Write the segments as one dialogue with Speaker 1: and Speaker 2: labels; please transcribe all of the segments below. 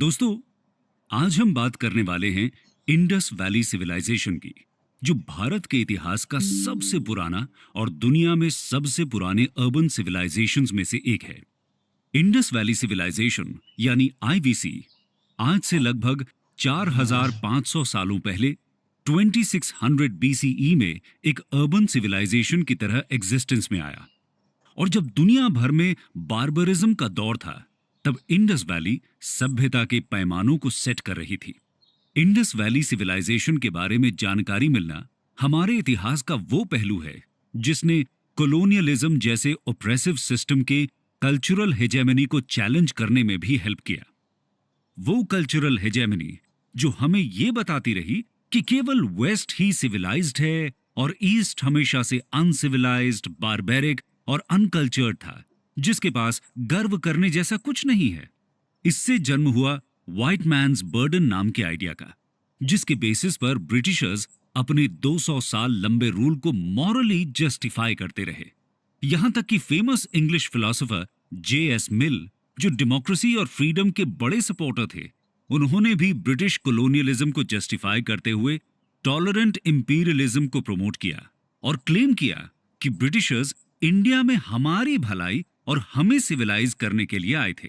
Speaker 1: दोस्तों, आज हम बात करने वाले हैं इंडस वैली सिविलाइजेशन की, जो भारत के इतिहास का सबसे पुराना और दुनिया में सबसे पुराने अर्बन सिविलाइजेशंस में से एक है। इंडस वैली सिविलाइजेशन यानी आईवीसी आज से लगभग 4500 सालों पहले 2600 बीसीई में एक अर्बन सिविलाइजेशन की तरह एग्जिस्टेंस में आया। और जब दुनिया भर में बार्बरिज्म का दौर था, तब इंडस वैली सभ्यता के पैमानों को सेट कर रही थी। इंडस वैली सिविलाइजेशन के बारे में जानकारी मिलना हमारे इतिहास का वो पहलू है जिसने कॉलोनियलिज्म जैसे ओप्रेसिव सिस्टम के कल्चरल हेजेमनी को चैलेंज करने में भी हेल्प किया। वो कल्चरल हेजेमनी जो हमें ये बताती रही कि केवल वेस्ट ही सिविलाइज्ड है और ईस्ट हमेशा से अनसिविलाइज्ड, बारबेरिक और अनकल्चर्ड था, जिसके पास गर्व करने जैसा कुछ नहीं है। इससे जन्म हुआ व्हाइट मैन्स बर्डन नाम के आइडिया का, जिसके बेसिस पर ब्रिटिशर्स अपने 200 साल लंबे रूल को मॉरली जस्टिफाई करते रहे। यहां तक कि फेमस इंग्लिश फिलोसोफर जे.एस. मिल, जो डेमोक्रेसी और फ्रीडम के बड़े सपोर्टर थे, उन्होंने भी ब्रिटिश कॉलोनियलिज्म को जस्टिफाई करते हुए टॉलरेंट इंपीरियलिज्म को प्रमोट किया और क्लेम किया कि ब्रिटिशर्स इंडिया में हमारी भलाई और हमें सिविलाइज करने के लिए आए थे।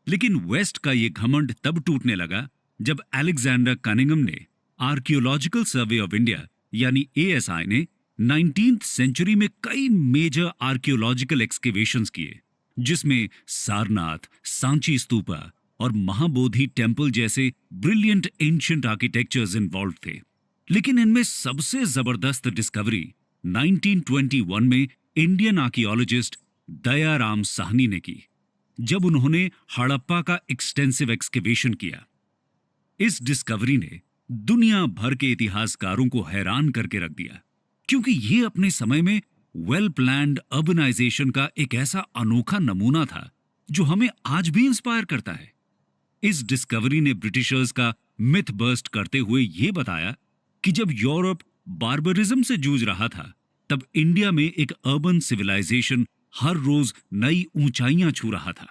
Speaker 1: लेकिन वेस्ट का यह घमंड तब टूटने लगा जब अलेक्जेंडर कनिंघम ने आर्कियोलॉजिकल सर्वे ऑफ इंडिया यानी एएसआई ने 19th सेंचुरी में कई मेजर आर्कियोलॉजिकल एक्सकेवेशंस किए, जिसमें सारनाथ, सांची स्तूपा और महाबोधि टेम्पल जैसे ब्रिलियंट एंशिएंट आर्किटेक्चर्स इन्वॉल्व थे। लेकिन इनमें सबसे जबरदस्त डिस्कवरी 1921 में इंडियन आर्कियोलॉजिस्ट दयाराम साहनी ने की, जब उन्होंने हड़प्पा का एक्सटेंसिव एक्सकेवेशन किया। इस डिस्कवरी ने दुनिया भर के इतिहासकारों को हैरान करके रख दिया, क्योंकि ये अपने समय में वेल प्लान्ड अर्बनाइजेशन का एक ऐसा अनोखा नमूना था जो हमें आज भी इंस्पायर करता है। इस डिस्कवरी ने ब्रिटिशर्स का मिथ बर्स्ट करते हुए यह बताया कि जब यूरोप बार्बरिज्म से जूझ रहा था, तब इंडिया में एक अर्बन सिविलाइजेशन हर रोज नई ऊंचाइयां छू रहा था।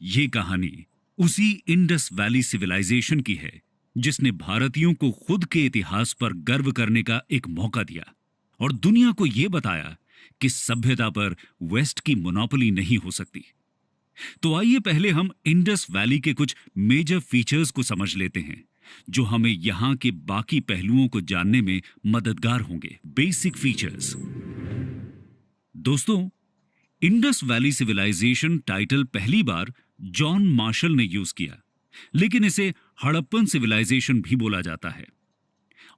Speaker 1: यह कहानी उसी इंडस वैली सिविलाइजेशन की है जिसने भारतीयों को खुद के इतिहास पर गर्व करने का एक मौका दिया और दुनिया को यह बताया कि सभ्यता पर वेस्ट की मोनोपोली नहीं हो सकती। तो आइए पहले हम इंडस वैली के कुछ मेजर फीचर्स को समझ लेते हैं, जो हमें यहां के बाकी पहलुओं को जानने में मददगार होंगे। Basic features. दोस्तों, इंडस वैली सिविलाइजेशन टाइटल पहली बार जॉन मार्शल ने यूज किया, लेकिन इसे हड़प्पन सिविलाइजेशन भी बोला जाता है।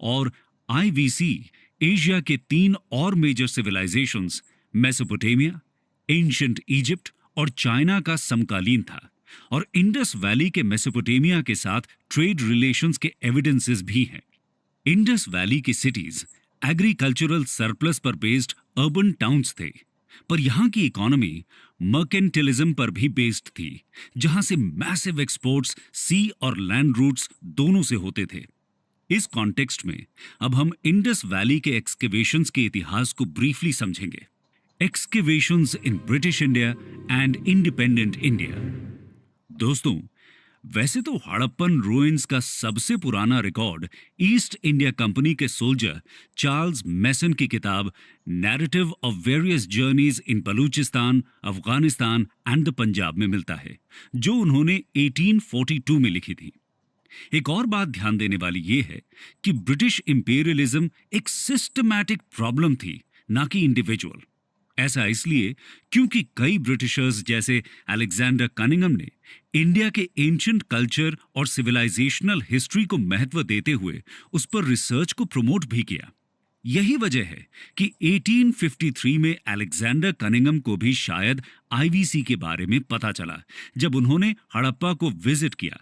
Speaker 1: और आईवीसी एशिया के 3 और major civilisations Mesopotamia, ancient Egypt और चाइना का समकालीन था, और इंडस वैली के मेसोपोटामिया के साथ ट्रेड रिलेशंस के एविडेंसेस भी हैं। इंडस वैली की सिटीज एग्रीकल्चरल सरप्लस पर बेस्ड अर्बन टाउन्स थे, पर यहां की इकोनॉमी मर्केंटिलिज्म पर भी बेस्ड थी, जहां से मैसिव एक्सपोर्ट्स सी और लैंड रूट्स दोनों से होते थे। इस कॉन्टेक्स्ट में अब हम इंडस वैली के एक्सकेवेशंस के इतिहास को ब्रीफली समझेंगे। Excavations in British India and independent India. दोस्तों, वैसे तो हड़प्पन रूइंस का सबसे पुराना रिकॉर्ड ईस्ट इंडिया कंपनी के सोल्जर चार्ल्स मैसन की किताब narrative of various journeys in Balochistan, Afghanistan and the Punjab में मिलता है, जो उन्होंने 1842 में लिखी थी। एक और बात ध्यान देने वाली यह है कि ब्रिटिश इंपीरियलिज्म एक सिस्टमैटिक प्रॉब्लम थी, ना कि इंडिविजुअल। ऐसा इसलिए क्योंकि कई ब्रिटिशर्स जैसे अलेक्जेंडर कनिंघम ने इंडिया के एंशिएंट कल्चर और सिविलाइजेशनल हिस्ट्री को महत्व देते हुए उस पर रिसर्च को प्रमोट भी किया। यही वजह है कि 1853 में अलेक्जेंडर कनिंघम को भी शायद आईवीसी के बारे में पता चला जब उन्होंने हड़प्पा को विजिट किया,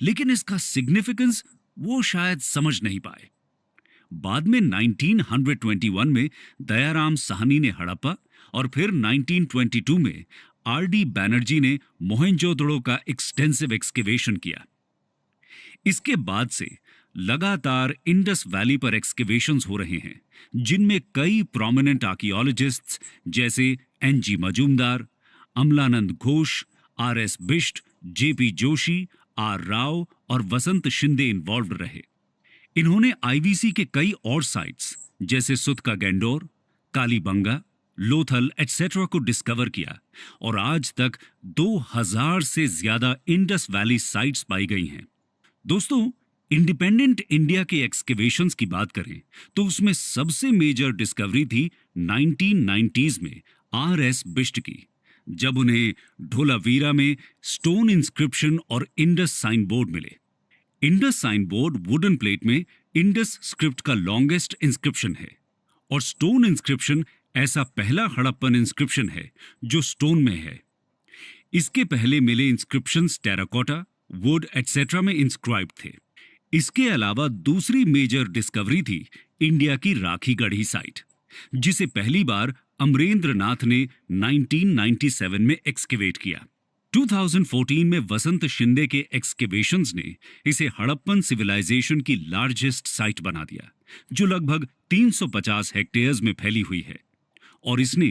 Speaker 1: लेकिन इसका सिग्निफिकेंस वो शायद समझ नहीं पाए। बाद में 1921 में दयाराम साहनी ने हड़प्पा और फिर 1922 में आर.डी. बैनर्जी ने मोहेंजोदड़ो का एक्सटेंसिव एक्सकेवेशन किया। इसके बाद से लगातार इंडस वैली पर एक्सकेवेशंस हो रहे हैं, जिनमें कई प्रोमिनेंट आर्कियोलॉजिस्ट्स जैसे N G. Majumdar, Amalananda Ghosh, R S. Bisht, J P. Joshi, R Rao और वसंत शिंदे इन्वॉल्व रहे। इन्होंने आईवीसी के कई और साइट्स जैसे सुतका गेंडोर, कालीबंगा, लोथल एटसेट्रा को डिस्कवर किया और आज तक 2000 से ज्यादा इंडस वैली साइट्स पाई गई हैं। दोस्तों, इंडिपेंडेंट इंडिया के एक्सकेवेशंस की बात करें तो उसमें सबसे मेजर डिस्कवरी थी 1990s में आर.एस. बिष्ट की, जब उन्हें ढोलावीरा में स्टोन इंस्क्रिप्शन और इंडस साइन बोर्ड मिले। Indus sign board wooden plate में इंडस स्क्रिप्ट का लॉन्गेस्ट इंस्क्रिप्शन है और स्टोन इंस्क्रिप्शन ऐसा पहला हड़प्पन इंस्क्रिप्शन है जो स्टोन में है। इसके पहले मिले इंस्क्रिप्शंस टेराकोटा, वुड एटसेट्रा में इंस्क्राइब्ड थे। इसके अलावा दूसरी मेजर डिस्कवरी थी इंडिया की राखी गढ़ी साइट, जिसे पहली बार अमरेंद्र नाथ ने 1997 में एक्सकेवेट किया। 2014 में वसंत शिंदे के एक्सकेवेशंस ने इसे हड़प्पन सिविलाइजेशन की लार्जेस्ट साइट बना दिया, जो लगभग 350 हेक्टेयर्स में फैली हुई है, और इसने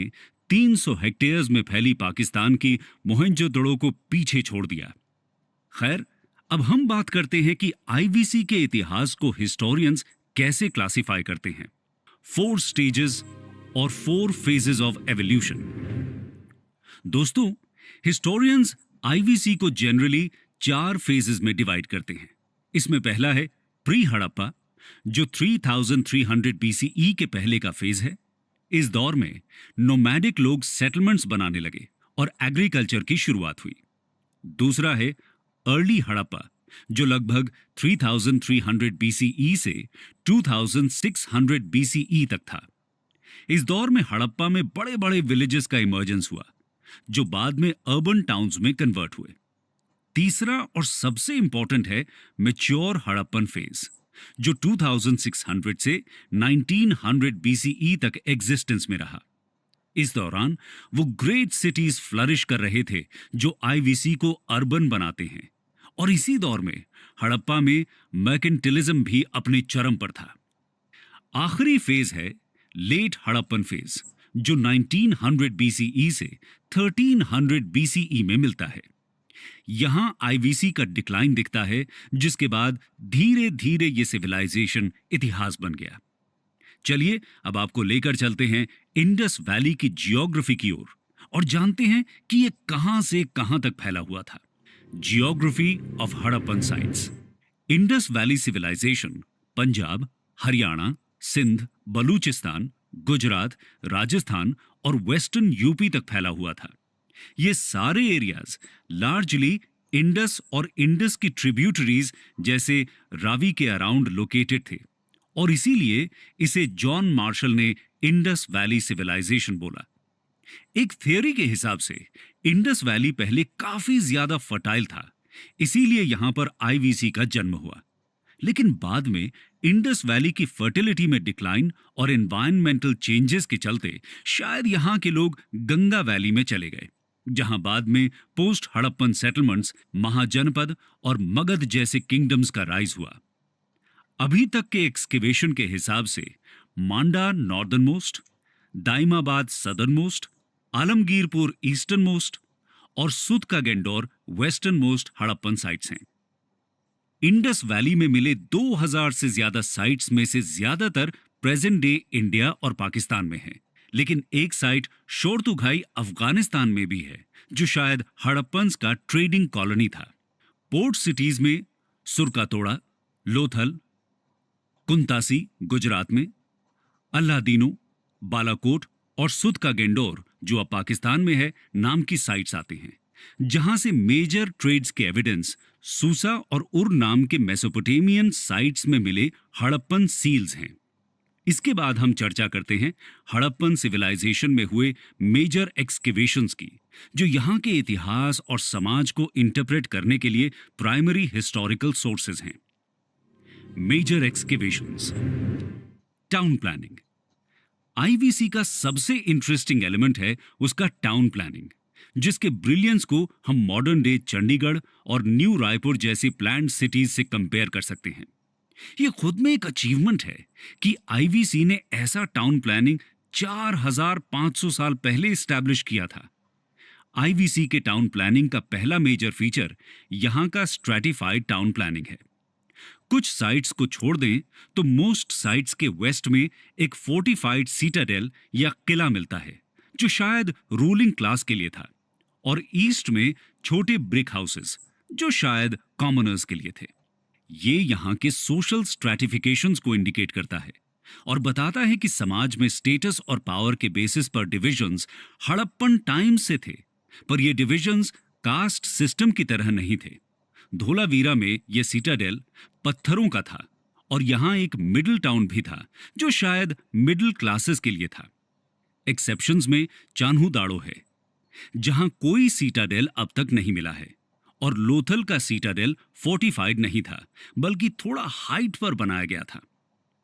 Speaker 1: 300 हेक्टेयर्स में फैली पाकिस्तान की मोहनजोदड़ो को पीछे छोड़ दिया। खैर, अब हम बात करते हैं कि आईवीसी के इतिहास को हिस्टोरियंस कैसे क्लासिफाई करते हैं। 4 स्टेजेस और 4 फेजेस ऑफ एवोल्यूशन। दोस्तों, हिस्टोरियंस आईवीसी को जनरली 4 फेजेस में डिवाइड करते हैं। इसमें पहला है प्री हड़प्पा, जो 3300 बीसीई के पहले का फेज है। इस दौर में नोमैडिक लोग सेटलमेंट्स बनाने लगे और एग्रीकल्चर की शुरुआत हुई। दूसरा है अर्ली हड़प्पा, जो लगभग 3300 बीसीई से 2600 बीसीई तक था। इस दौर में हड़प्पा में बड़े बड़े विलेजेस का इमर्जेंस हुआ, जो बाद में अर्बन टाउन्स में कन्वर्ट हुए। तीसरा और सबसे इंपॉर्टेंट है मैच्योर हड़प्पन फेज, जो 2600 से 1900 बीसीई तक एग्जिस्टेंस में रहा। इस दौरान वो ग्रेट सिटीज फ्लरिश कर रहे थे जो आईवीसी को अर्बन बनाते हैं, और इसी दौर में हड़प्पा में मर्केंटिलिज्म भी अपने चरम पर था। आखिरी फेज है लेट हड़प्पन फेज, जो 1900 बीसीई से 1300 बीसीई में मिलता है। यहां आईवीसी का डिक्लाइन दिखता है, जिसके बाद धीरे धीरे ये सिविलाइजेशन इतिहास बन गया। चलिए अब आपको लेकर चलते हैं इंडस वैली की जियोग्राफी की ओर और जानते हैं कि ये कहां से कहां तक फैला हुआ था। Geography of Harappan sites. Indus valley civilisation Punjab, Haryana, Sindh, Balochistan, Gujarat, Rajasthan और वेस्टर्न यूपी तक फैला हुआ था। ये सारे एरियाज लार्जली इंडस और इंडस की ट्रिब्यूटरीज जैसे रावी के अराउंड लोकेटेड थे, और इसीलिए इसे जॉन मार्शल ने इंडस वैली सिविलाइजेशन बोला। एक थियोरी के हिसाब से इंडस वैली पहले काफी ज्यादा फर्टाइल था, इसीलिए यहां पर आईवीसी का जन्म हुआ। लेकिन बाद में इंडस वैली की फर्टिलिटी में डिक्लाइन और एनवायरमेंटल चेंजेस के चलते शायद यहां के लोग गंगा वैली में चले गए, जहां बाद में पोस्ट हड़प्पन सेटलमेंट्स, महाजनपद और मगध जैसे किंगडम्स का राइज हुआ। अभी तक के एक्सकेवेशन के हिसाब से Manda northern most, Daimabad southern most, Alamgirpur eastern most और Sutkagen Dor western most Harappan sites हैं। इंडस वैली में मिले 2000 से ज्यादा साइट्स में से ज्यादातर प्रेजेंट डे इंडिया और पाकिस्तान में है, लेकिन एक साइट शोरतुघाई अफगानिस्तान में भी है, जो शायद हड़प्पन्स का ट्रेडिंग कॉलोनी था। पोर्ट सिटीज में सुरकातोड़ा, लोथल, कुंतासी गुजरात में, अल्लादीनो, बालाकोट और सुत का गेंडोर जो अब पाकिस्तान में है नाम की साइट्स आते हैं, जहां से मेजर ट्रेड्स के एविडेंस सूसा और उर नाम के मेसोपोटेमियन साइट्स में मिले हड़प्पन सील्स हैं। इसके बाद हम चर्चा करते हैं हड़प्पन सिविलाइजेशन में हुए मेजर एक्सकेवेशंस की, जो यहां के इतिहास और समाज को इंटरप्रेट करने के लिए प्राइमरी हिस्टोरिकल सोर्सेज हैं। Major excavations. Town planning. IVC का सबसे इंटरेस्टिंग एलिमेंट है उसका टाउन प्लानिंग, जिसके ब्रिलियंस को हम मॉडर्न डे चंडीगढ़ और न्यू रायपुर जैसी प्लान्ड सिटीज से कंपेयर कर सकते हैं। यह खुद में एक अचीवमेंट है कि आईवीसी ने ऐसा टाउन प्लानिंग 4500 साल पहले इस्टेब्लिश किया था। आईवीसी के टाउन प्लानिंग का पहला मेजर फीचर यहां का स्ट्रैटिफाइड टाउन प्लानिंग है। कुछ साइट्स को छोड़ दें तो मोस्ट साइट्स के वेस्ट में एक फोर्टिफाइड सीटाडेल या किला मिलता है, जो शायद रूलिंग क्लास के लिए था, और ईस्ट में छोटे ब्रिक हाउसेस, जो शायद कॉमनर्स के लिए थे। ये यहाँ के सोशल स्ट्रैटिफिकेशंस को इंडिकेट करता है और बताता है कि समाज में स्टेटस और पावर के बेसिस पर डिविजन्स हड़प्पन टाइम से थे, पर ये डिविजन्स कास्ट सिस्टम की तरह नहीं थे। धोलावीरा में यह सीटाडेल पत्थरों का था और यहां एक मिडिल टाउन भी था, जो शायद मिडिल क्लासेस के लिए था। एक्सेप्शंस में चान्हू दाड़ो है, जहां कोई सीटाडेल अब तक नहीं मिला है, और लोथल का सीटाडेल फोर्टिफाइड नहीं था, बल्कि थोड़ा हाइट पर बनाया गया था।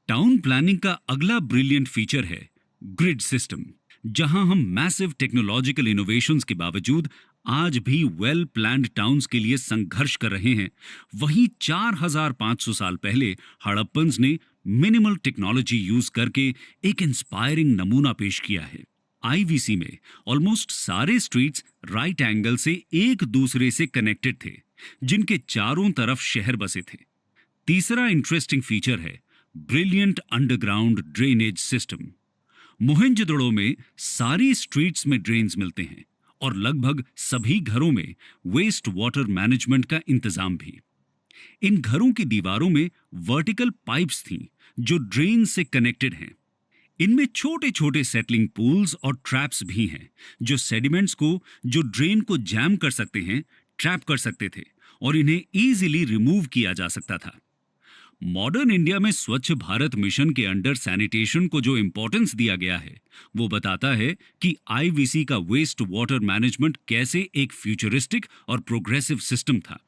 Speaker 1: टाउन प्लानिंग का अगला ब्रिलियंट फीचर है ग्रिड सिस्टम, जहां हम मैसिव टेक्नोलॉजिकल इनोवेशंस के बावजूद आज भी वेल प्लान्ड टाउन्स के लिए संघर्ष कर रहे हैं। वहीं 4500 साल पहले हड़प्पन्स ने मिनिमल टेक्नोलॉजी यूज करके एक इंस्पायरिंग नमूना पेश किया है। आईवीसी में ऑलमोस्ट सारे स्ट्रीट्स राइट एंगल से एक दूसरे से कनेक्टेड थे, जिनके चारों तरफ शहर बसे थे। तीसरा इंटरेस्टिंग फीचर है ब्रिलियंट अंडरग्राउंड ड्रेनेज सिस्टम। मोहेंजोदड़ो में सारी स्ट्रीट्स में ड्रेन्स मिलते हैं और लगभग सभी घरों में वेस्ट वाटर मैनेजमेंट का इंतजाम भी। इन घरों की दीवारों में वर्टिकल पाइप्स थीं जो ड्रेन से कनेक्टेड हैं। इनमें छोटे छोटे सेटलिंग पूल्स और ट्रैप्स भी हैं, जो सेडिमेंट्स को जो ड्रेन को जैम कर सकते हैं, ट्रैप कर सकते थे और इन्हें इजीली रिमूव किया जा सकता था। मॉडर्न इंडिया में स्वच्छ भारत मिशन के अंडर सैनिटेशन को जो इंपॉर्टेंस दिया गया है, वो बताता है कि आईवीसी का वेस्ट वाटर मैनेजमेंट कैसे एक फ्यूचरिस्टिक और प्रोग्रेसिव सिस्टम था।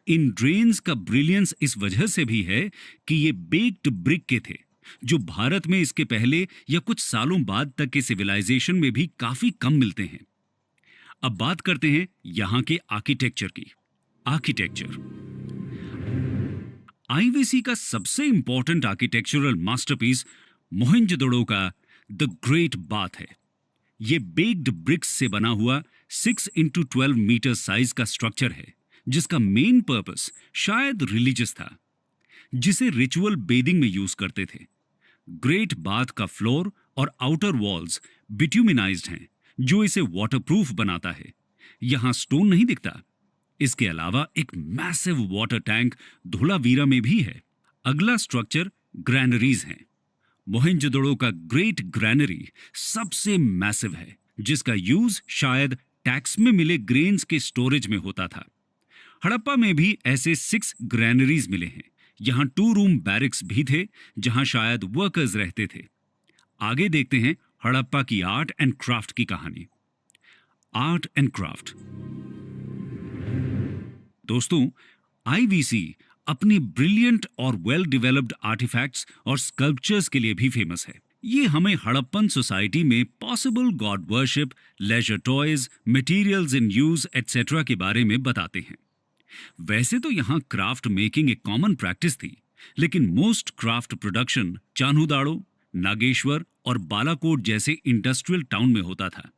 Speaker 1: इन ड्रेन्स का ब्रिलियंस इस वजह से भी है कि ये बेक्ड ब्रिक के थे, जो भारत में इसके पहले या कुछ सालों बाद तक के सिविलाइजेशन में भी काफी कम मिलते हैं। अब बात करते हैं यहां के आर्किटेक्चर की। आर्किटेक्चर आईवीसी का सबसे इंपॉर्टेंट आर्किटेक्चरल मास्टरपीस मोहेंजोदड़ो का द ग्रेट बाथ है। यह बेक्ड ब्रिक्स से बना हुआ 6x12 मीटर साइज का स्ट्रक्चर है, जिसका मेन पर्पस शायद रिलीजियस था, जिसे रिचुअल बेदिंग में यूज करते थे। ग्रेट बाथ का फ्लोर और आउटर वॉल्स बिट्यूमिनाइज्ड हैं, जो इसे वाटरप्रूफ बनाता है। यहां स्टोन नहीं दिखता। इसके अलावा एक मैसिव वाटर टैंक धोलावीरा में भी है। अगला स्ट्रक्चर ग्रैनरीज हैं। मोहेंजोदड़ो का ग्रेट ग्रैनरी सबसे मैसिव है, जिसका यूज शायद टैक्स में मिले ग्रेन्स के स्टोरेज में होता था। हड़प्पा में भी ऐसे 6 ग्रैनरीज मिले हैं। यहां 2 रूम बैरिक्स भी थे, जहां शायद वर्कर्स रहते थे। आगे देखते हैं हड़प्पा की आर्ट एंड क्राफ्ट की कहानी। Art and craft. दोस्तों, आईवीसी अपनी ब्रिलियंट और वेल डेवलप्ड आर्टिफैक्ट्स और स्कल्पचर्स के लिए भी फेमस है। ये हमें हड़प्पन सोसाइटी में possible god worship, leisure toys, materials in use etcetera के बारे में बताते हैं। वैसे तो यहाँ क्राफ्ट मेकिंग एक कॉमन प्रैक्टिस थी, लेकिन most craft production Chanhudaro, Nageshwar और बालाकोट जैसे इंडस्ट्रियल टाउन में होता था।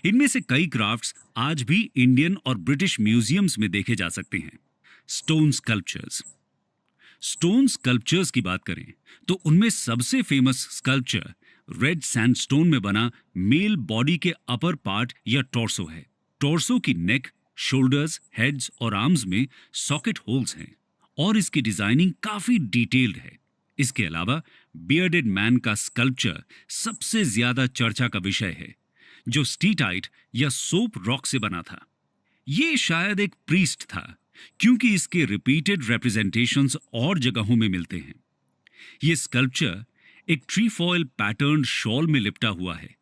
Speaker 1: इनमें से कई क्राफ्ट्स आज भी इंडियन और ब्रिटिश म्यूजियम्स में देखे जा सकते हैं। Stone sculptures. स्टोन स्कल्पचर्स की बात करें तो उनमें सबसे फेमस स्कल्पचर रेड सैंडस्टोन में बना मेल बॉडी के अपर पार्ट या टॉर्सो है। टॉर्सो की नेक, शोल्डर्स, हेड्स और आर्म्स में सॉकेट होल्स हैं और इसकी डिजाइनिंग काफी डिटेल्ड है। इसके अलावा बियर्डेड मैन का स्कल्पचर सबसे ज्यादा चर्चा का विषय है, जो स्टीटाइट या सोप रॉक से बना था। ये शायद एक प्रीस्ट था, क्योंकि इसके रिपीटेड रिप्रेजेंटेशंस और जगहों में मिलते हैं। ये स्कल्पचर एक ट्रीफॉयल पैटर्न शॉल में लिपटा हुआ है,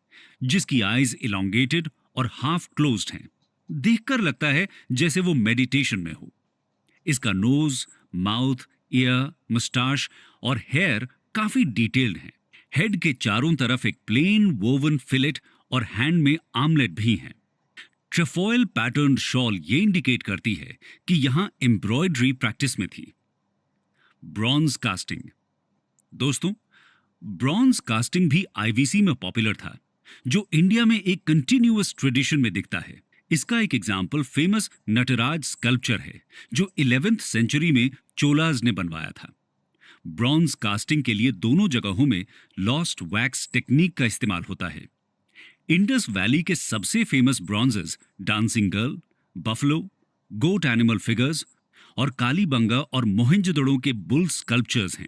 Speaker 1: जिसकी आईज इलोंगेटेड और हाफ क्लोज्ड हैं। देखकर लगता है जैसे वो मेडिटेशन में हो। इसका नोज, माउथ, ईयर, मुस्टाश और हेयर काफी डिटेल्ड हैं। हेड के चारों तरफ एक प्लेन वोवन फिलेट और हैंड में आर्मलेट भी हैं। ट्रेफॉयल पैटर्न शॉल ये इंडिकेट करती है कि यहां एम्ब्रॉयडरी प्रैक्टिस में थी। Bronze casting. दोस्तों, ब्रॉन्ज कास्टिंग भी आईवीसी में पॉपुलर था, जो इंडिया में एक कंटिन्यूअस ट्रेडिशन में दिखता है। इसका एक एग्जाम्पल फेमस नटराज स्कल्पचर है जो 11th सेंचुरी में चोलाज ने बनवाया था। ब्रॉन्ज कास्टिंग के लिए दोनों जगहों में लॉस्ट वैक्स टेक्निक का इस्तेमाल होता है। इंडस वैली के सबसे फेमस ब्रॉन्जेस डांसिंग गर्ल, बफलो, गोट एनिमल फिगर्स और कालीबंगा और मोहेंजोदड़ो के बुल स्कल्पचर्स हैं।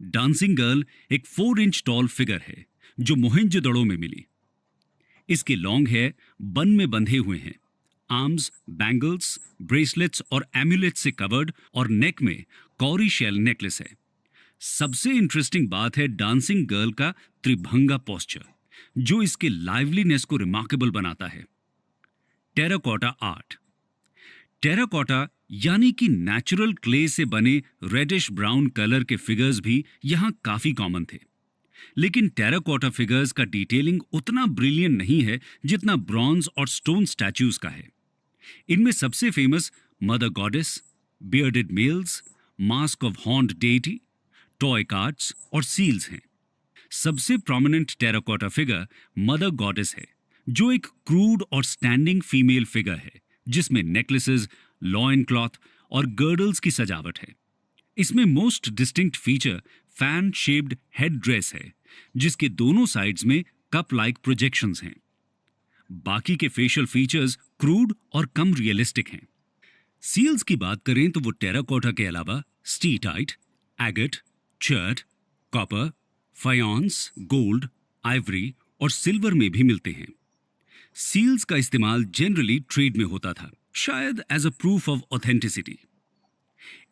Speaker 1: डांसिंग गर्ल एक 4 इंच टॉल फिगर है जो मोहेंजोदड़ो में मिली। इसके लॉन्ग हेयर बन में बंधे हुए हैं, आर्म्स, बैंगल्स, ब्रेसलेट्स और एम्यूलेट्स से कवर्ड और नेक में कौरी शेल नेकलेस है। सबसे इंटरेस्टिंग बात है डांसिंग गर्ल का त्रिभंगा पोस्चर जो इसके लाइवलीनेस को रिमार्केबल बनाता है। Terracotta art. टेराकोटा यानी कि नेचुरल क्ले से बने रेडिश ब्राउन कलर के फिगर्स भी यहां काफी कॉमन थे, लेकिन टेराकोटा फिगर्स का डिटेलिंग उतना ब्रिलियंट नहीं है जितना ब्रॉन्ज और स्टोन स्टैच्यूज का है। इनमें सबसे famous mother goddess, bearded males, mask of horned deity, toy carts और सील्स हैं। सबसे prominent terracotta figure mother goddess है जो एक क्रूड और स्टैंडिंग फीमेल फिगर है जिसमें नेकलेसेस, लॉइन क्लॉथ और गर्डल्स की सजावट है। इसमें most distinct feature fan shaped head dress है जिसके दोनों साइड्स में कप लाइक प्रोजेक्शंस हैं। बाकी के फेशियल फीचर्स क्रूड और कम रियलिस्टिक हैं। सील्स की बात करें तो वो टेराकोटा के अलावा steatite, agate, chert, copper, faience, gold, ivory और सिल्वर में भी मिलते हैं। सील्स का इस्तेमाल जनरली ट्रेड में होता था, शायद as a proof of authenticity.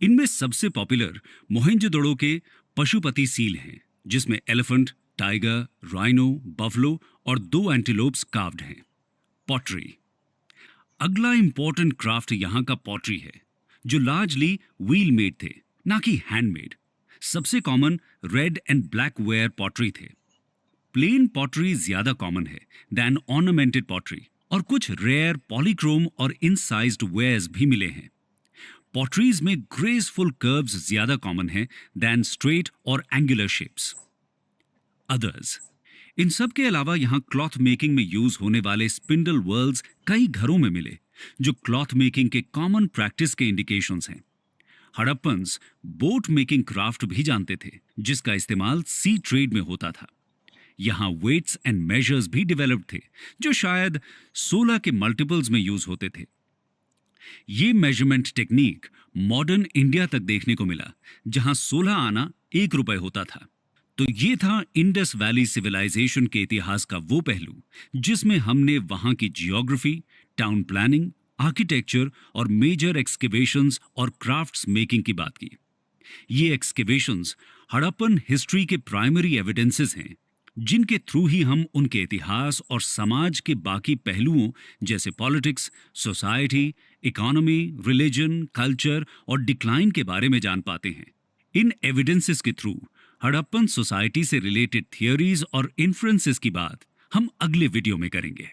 Speaker 1: इनमें सबसे पॉपुलर मोहेंजोदड़ो के पशुपति सील हैं जिसमें एलिफेंट, टाइगर, राइनो, बफलो और 2 एंटीलोप्स कार्व्ड हैं। पॉटरी। अगला इंपॉर्टेंट क्राफ्ट यहां का पॉटरी है जो लार्जली व्हील मेड थे, ना कि हैंडमेड। सबसे common red and black ware pottery थे। प्लेन पॉटरी ज्यादा कॉमन है दैन ऑर्नामेंटेड पॉटरी और कुछ रेयर पॉलीक्रोम और इनसाइज्ड वेयर्स भी मिले हैं। पॉटरीज में ग्रेसफुल कर्व्स ज्यादा कॉमन है दैन स्ट्रेट और एंगुलर शेप्स। अदर्स। इन सब के अलावा यहां क्लॉथ मेकिंग में यूज होने वाले स्पिंडल व्हर्ल्स कई घरों में मिले जो क्लॉथ मेकिंग के कॉमन प्रैक्टिस के इंडिकेशंस हैं। हड़प्पन्स बोट मेकिंग क्राफ्ट भी जानते थे जिसका इस्तेमाल सी ट्रेड में होता था। यहां वेट्स एंड मेजर्स भी डेवलप्ड थे जो शायद 16 के मल्टीपल्स में यूज होते थे। ये मेजरमेंट टेक्निक मॉडर्न इंडिया तक देखने को मिला जहां 16 आना 1 रुपए होता था। तो ये था इंडस वैली सिविलाइजेशन के इतिहास का वो पहलू जिसमें हमने वहां की जियोग्राफी, टाउन प्लानिंग, आर्किटेक्चर और मेजर एक्सकेवेशंस और क्राफ्ट्स मेकिंग की बात की। ये एक्सकेवेशंस हड़प्पन हिस्ट्री के प्राइमरी एविडेंसेस हैं जिनके थ्रू ही हम उनके इतिहास और समाज के बाकी पहलुओं जैसे politics, society, economy, religion, culture और डिक्लाइन के बारे में जान पाते हैं। इन एविडेंसेस के थ्रू हड़प्पन सोसाइटी से रिलेटेड थियरीज और इन्फ्रेंसेस की बात हम अगले वीडियो में करेंगे।